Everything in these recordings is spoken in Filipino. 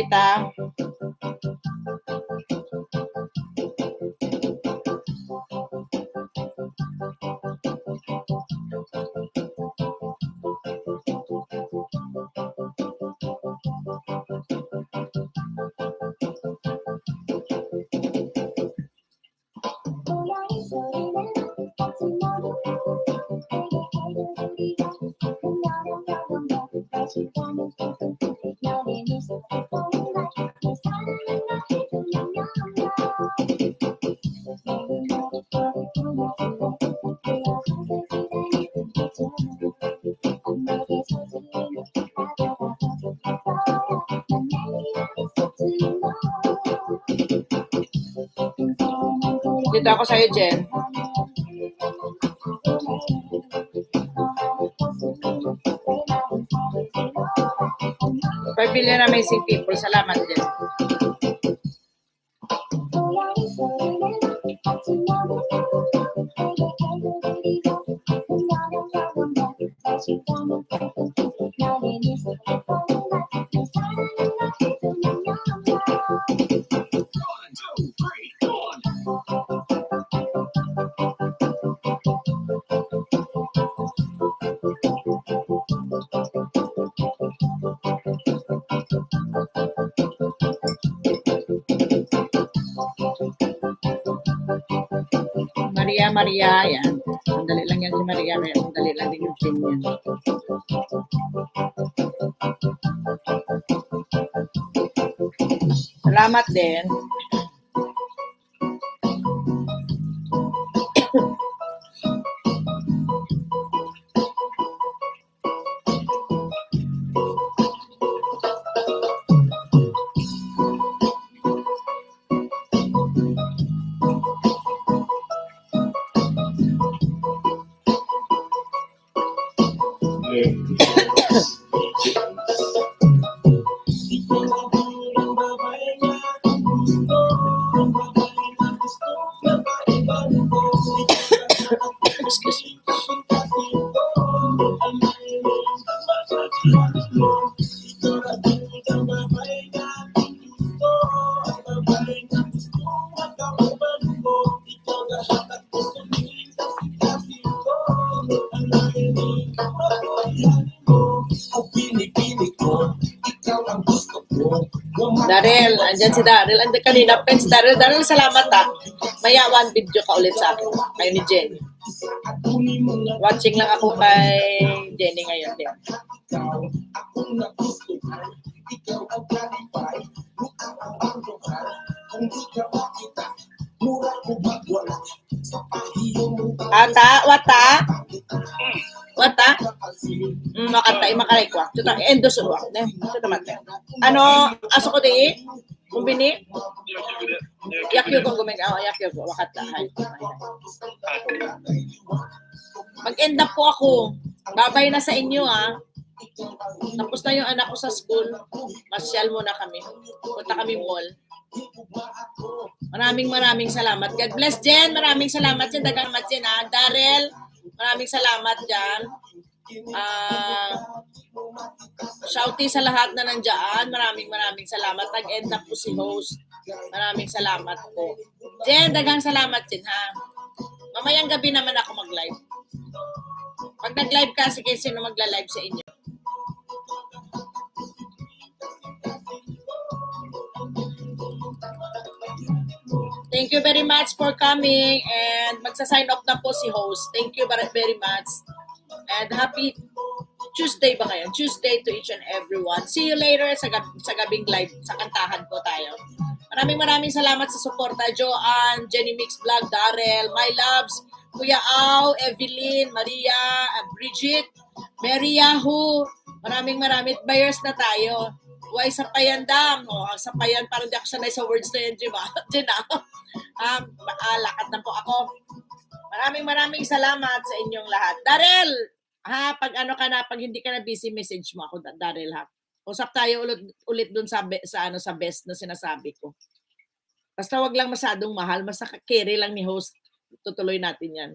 Wait ah. Dito ako sa'yo, Jen. Per billion amazing people. Salamat, Jen. Maria, yan. Sandali lang yan si Maria, kaya sandali lang din yung pin yan. Salamat din. Excuse me. Daryl, andyan si Daryl. Andyan kanina, friends. Daryl, salamat ah. Maya one video ka ulit sa akin. Kayo ni Jenny. Watching lang ako kay Jenny ngayon din. Ata, wata? Wata? Makantay, makarekwa. Chuta, endos ulo. Chuta mate. Ano, aso ko di? Kumbini? Yakyo kong gumeng. Yakyo ko. Wakata. Mag-end up po ako. Babay na sa inyo ah. Tapos na yung anak ko sa school. Masyal muna kami. Punta kami mall. Maraming salamat. God bless, Jen. Maraming salamat dyan. Dagamat Jen ha. Daryl, maraming salamat dyan. Shouty sa lahat na nandyan. Maraming salamat. Nag-end up po si host. Maraming salamat po. Jen, dagang salamat Jen ha. Mamayang gabi naman ako mag-live. Pag nag-live ka, sige sino magla-live sa inyo. Thank you very much for coming and magsa-sign off na po si host. Thank you very much. And happy Tuesday ba ngayon? Tuesday to each and everyone. See you later sa gabing live. Sa kantahan po tayo. Maraming salamat sa suporta. Joanne, Jenny Mix Vlog, Daryl, my loves, Kuya Au, Evelyn, Maria, Bridget, Mary Yahoo. Maraming buyers na tayo. Uy, sapayan dam. Sapayan, parang di ako sanay sa words na yan, diba? Lakat na po ako. Maraming salamat sa inyong lahat. Daryl, pag ano ka na, pag hindi ka na busy, message mo ako, Daryl ha. Usap tayo ulit dun sa best na sinasabi ko. Basta wag lang masyadong mahal, basta carry lang ni host. Tutuloy natin yan.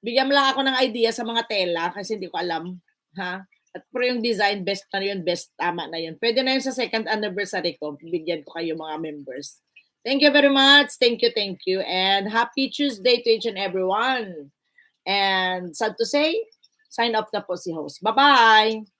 Bigyan mo lang ako ng idea sa mga tela kasi hindi ko alam. Ha? At pero yung design, best na yun, best, tama na yun. Pwede na yun sa second anniversary ko. Bigyan ko kayo mga members. Thank you very much. Thank you, thank you. And happy Tuesday to each and everyone. And sad to say, sign up na po si host. Bye-bye!